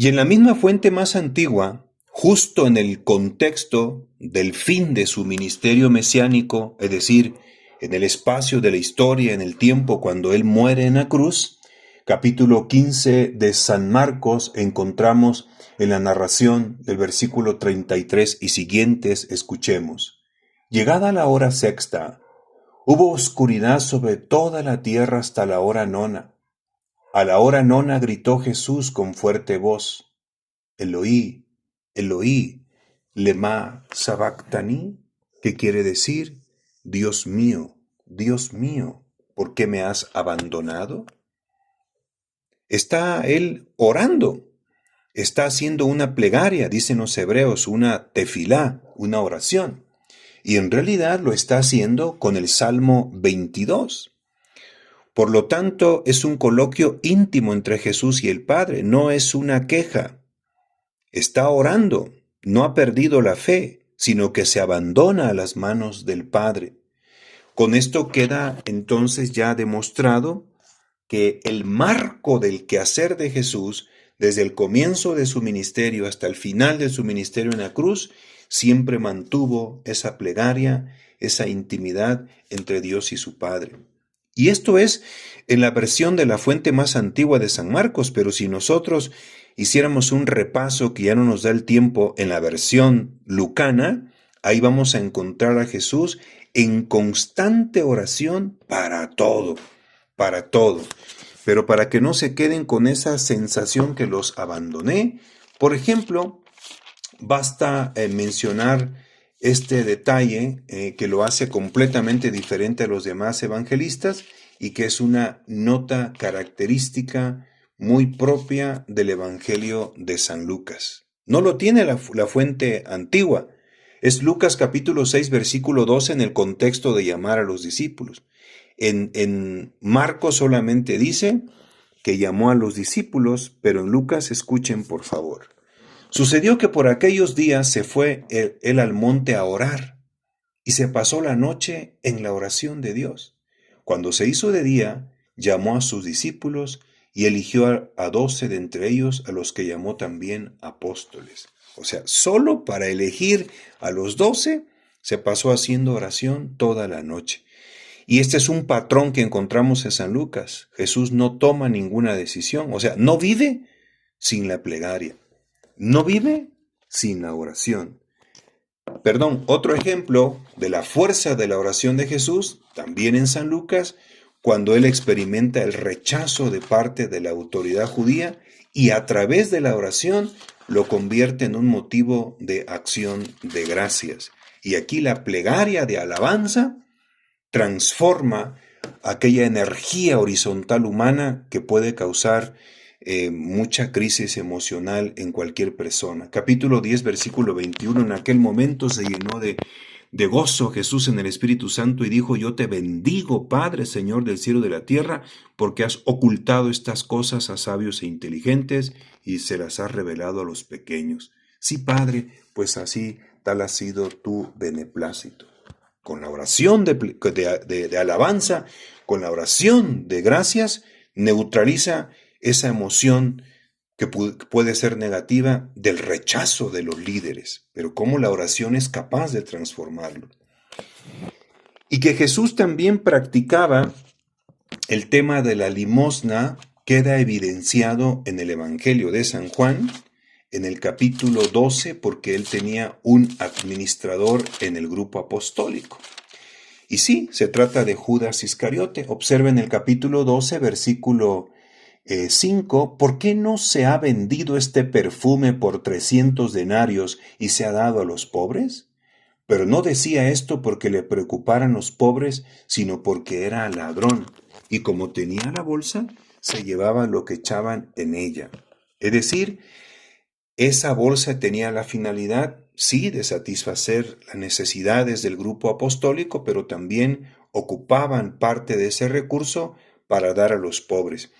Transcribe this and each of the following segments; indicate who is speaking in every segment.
Speaker 1: Y en la misma fuente más antigua, justo en el contexto del fin de su ministerio mesiánico, es decir, en el espacio de la historia, en el tiempo cuando él muere en la cruz, capítulo 15 de San Marcos, encontramos en la narración del versículo 33 y siguientes, escuchemos. Llegada la hora sexta, hubo oscuridad sobre toda la tierra hasta la hora nona. A la hora nona gritó Jesús con fuerte voz, Eloí, Eloí, lema sabactani, que quiere decir, Dios mío, ¿por qué me has abandonado? Está él orando, está haciendo una plegaria, dicen los hebreos, una tefilá, una oración. Y en realidad lo está haciendo con el Salmo 22. Por lo tanto, es un coloquio íntimo entre Jesús y el Padre, no es una queja. Está orando, no ha perdido la fe, sino que se abandona a las manos del Padre. Con esto queda entonces ya demostrado que el marco del quehacer de Jesús, desde el comienzo de su ministerio hasta el final de su ministerio en la cruz, siempre mantuvo esa plegaria, esa intimidad entre Dios y su Padre. Y esto es en la versión de la fuente más antigua de San Marcos, pero si nosotros hiciéramos un repaso que ya no nos da el tiempo en la versión lucana, ahí vamos a encontrar a Jesús en constante oración para todo. Pero para que no se queden con esa sensación que los abandoné, por ejemplo, basta mencionar este detalle que lo hace completamente diferente a los demás evangelistas y que es una nota característica muy propia del Evangelio de San Lucas. No lo tiene la fuente antigua. Es Lucas capítulo 6, versículo 12 en el contexto de llamar a los discípulos. En Marcos solamente dice que llamó a los discípulos, pero en Lucas escuchen por favor. Sucedió que por aquellos días se fue él al monte a orar y se pasó la noche en la oración de Dios. Cuando se hizo de día, llamó a sus discípulos y eligió a 12 de entre ellos, a los que llamó también apóstoles. O sea, solo para elegir a los 12 se pasó haciendo oración toda la noche. Y este es un patrón que encontramos en San Lucas. Jesús no toma ninguna decisión, o sea, no vive sin la plegaria. No vive sin la oración. Otro ejemplo de la fuerza de la oración de Jesús, también en San Lucas, cuando él experimenta el rechazo de parte de la autoridad judía y a través de la oración lo convierte en un motivo de acción de gracias. Y aquí la plegaria de alabanza transforma aquella energía horizontal humana que puede causar mucha crisis emocional en cualquier persona. Capítulo 10, versículo 21, en aquel momento se llenó de gozo Jesús en el Espíritu Santo y dijo, yo te bendigo, Padre, Señor del cielo y de la tierra, porque has ocultado estas cosas a sabios e inteligentes y se las has revelado a los pequeños. Sí, Padre, pues así tal ha sido tu beneplácito. Con la oración de alabanza, con la oración de gracias, neutraliza esa emoción que puede ser negativa del rechazo de los líderes, pero cómo la oración es capaz de transformarlo. Y que Jesús también practicaba el tema de la limosna queda evidenciado en el Evangelio de San Juan, en el capítulo 12, porque él tenía un administrador en el grupo apostólico. Y sí, se trata de Judas Iscariote. Observen el capítulo 12, versículo 5, ¿por qué no se ha vendido este perfume por 300 denarios y se ha dado a los pobres? Pero no decía esto porque le preocuparan los pobres, sino porque era ladrón, y como tenía la bolsa, se llevaba lo que echaban en ella. Es decir, esa bolsa tenía la finalidad, sí, de satisfacer las necesidades del grupo apostólico, pero también ocupaban parte de ese recurso para dar a los pobres.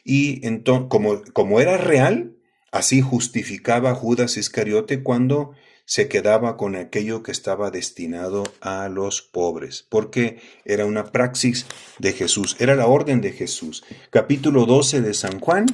Speaker 1: Y entonces, como era real, así justificaba Judas Iscariote cuando se quedaba con aquello que estaba destinado a los pobres, porque era una praxis de Jesús, era la orden de Jesús. Capítulo 12 de San Juan,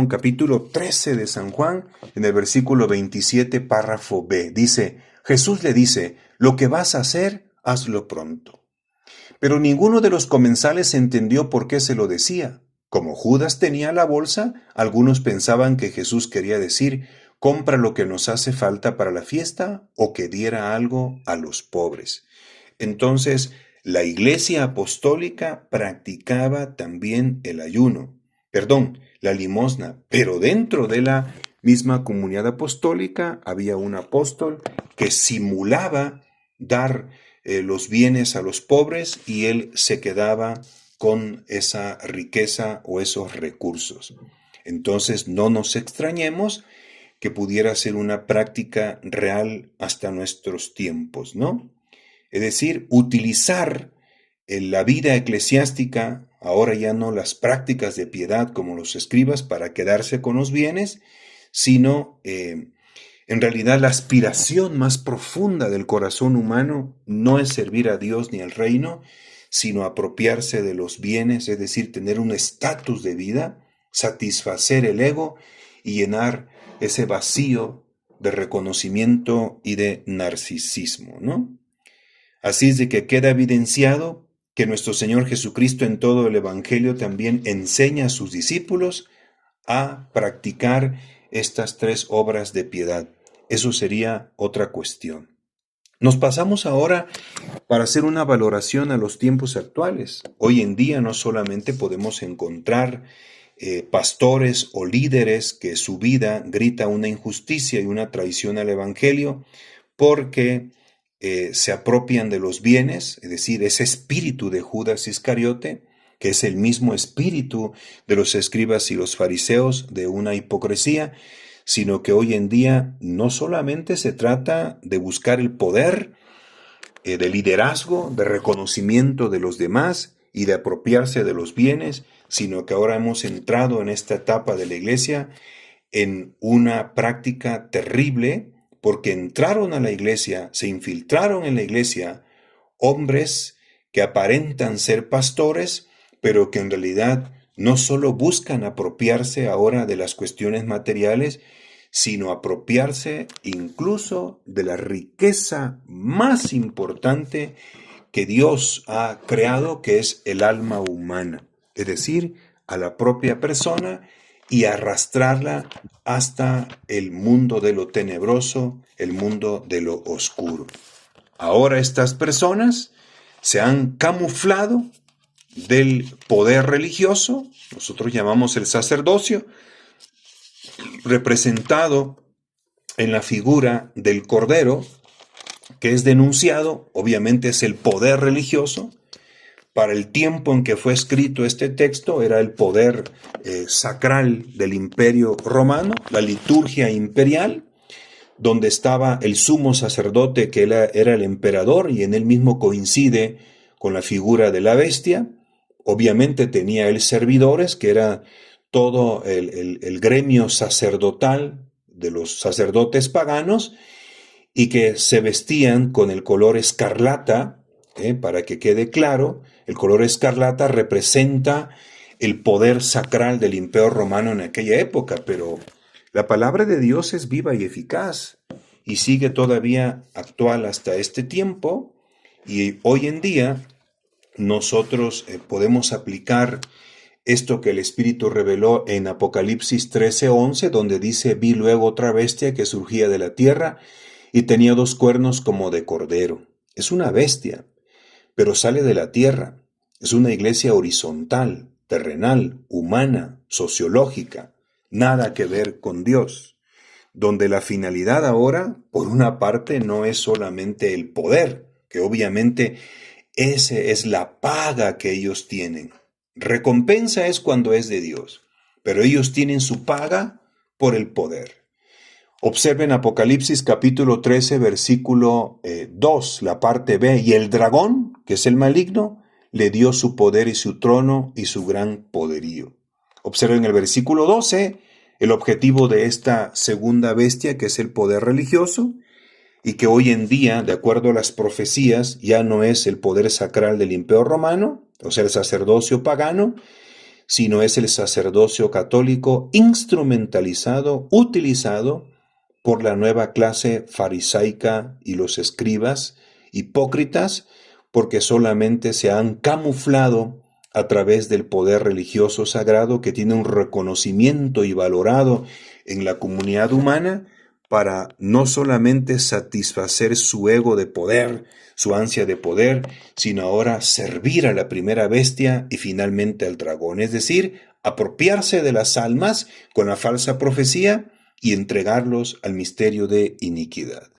Speaker 1: capítulo 13 de San Juan, en el versículo 27, párrafo B. Dice, Jesús le dice, lo que vas a hacer, hazlo pronto. Pero ninguno de los comensales entendió por qué se lo decía. Como Judas tenía la bolsa, algunos pensaban que Jesús quería decir, compra lo que nos hace falta para la fiesta o que diera algo a los pobres. Entonces, la Iglesia Apostólica practicaba también el ayuno, la limosna, pero dentro de la misma comunidad apostólica había un apóstol que simulaba dar los bienes a los pobres y él se quedaba con esa riqueza o esos recursos. Entonces no nos extrañemos que pudiera ser una práctica real hasta nuestros tiempos, ¿no? Es decir, utilizar en la vida eclesiástica, ahora ya no las prácticas de piedad como los escribas para quedarse con los bienes, sino en realidad la aspiración más profunda del corazón humano no es servir a Dios ni al reino, sino apropiarse de los bienes, es decir, tener un estatus de vida, satisfacer el ego y llenar ese vacío de reconocimiento y de narcisismo, ¿no? Así es de que queda evidenciado que nuestro Señor Jesucristo en todo el Evangelio también enseña a sus discípulos a practicar estas tres obras de piedad. Eso sería otra cuestión. Nos pasamos ahora para hacer una valoración a los tiempos actuales. Hoy en día no solamente podemos encontrar pastores o líderes que su vida grita una injusticia y una traición al Evangelio porque se apropian de los bienes, es decir, ese espíritu de Judas Iscariote, que es el mismo espíritu de los escribas y los fariseos de una hipocresía, sino que hoy en día no solamente se trata de buscar el poder, de liderazgo, de reconocimiento de los demás y de apropiarse de los bienes, sino que ahora hemos entrado en esta etapa de la iglesia en una práctica terrible, porque entraron a la iglesia, se infiltraron en la iglesia hombres que aparentan ser pastores, pero que en realidad no solo buscan apropiarse ahora de las cuestiones materiales, sino apropiarse incluso de la riqueza más importante que Dios ha creado, que es el alma humana, es decir, a la propia persona y arrastrarla hasta el mundo de lo tenebroso, el mundo de lo oscuro. Ahora estas personas se han camuflado del poder religioso, nosotros llamamos el sacerdocio, representado en la figura del Cordero, que es denunciado, obviamente es el poder religioso. Para el tiempo en que fue escrito este texto era el poder sacral del Imperio Romano, la liturgia imperial, donde estaba el sumo sacerdote que era el emperador y en él mismo coincide con la figura de la bestia. Obviamente tenía él servidores, que era todo el gremio sacerdotal de los sacerdotes paganos y que se vestían con el color escarlata, para que quede claro, el color escarlata representa el poder sacral del Imperio Romano en aquella época, pero la palabra de Dios es viva y eficaz y sigue todavía actual hasta este tiempo, y hoy en día nosotros podemos aplicar esto que el Espíritu reveló en Apocalipsis 13:11, donde dice, vi luego otra bestia que surgía de la tierra y tenía 2 cuernos como de cordero. Es una bestia, pero sale de la tierra. Es una iglesia horizontal, terrenal, humana, sociológica, nada que ver con Dios, donde la finalidad ahora, por una parte, no es solamente el poder, que obviamente ese es la paga que ellos tienen. Recompensa es cuando es de Dios, pero ellos tienen su paga por el poder. Observen Apocalipsis capítulo 13, versículo 2, la parte B. Y el dragón, que es el maligno, le dio su poder y su trono y su gran poderío. Observen el versículo 12, el objetivo de esta segunda bestia, que es el poder religioso, y que hoy en día, de acuerdo a las profecías, ya no es el poder sacral del Imperio Romano, o sea, el sacerdocio pagano, sino es el sacerdocio católico instrumentalizado, utilizado por la nueva clase farisaica y los escribas hipócritas, porque solamente se han camuflado a través del poder religioso sagrado que tiene un reconocimiento y valorado en la comunidad humana para no solamente satisfacer su ego de poder, su ansia de poder, sino ahora servir a la primera bestia y finalmente al dragón, es decir, apropiarse de las almas con la falsa profecía y entregarlos al misterio de iniquidad.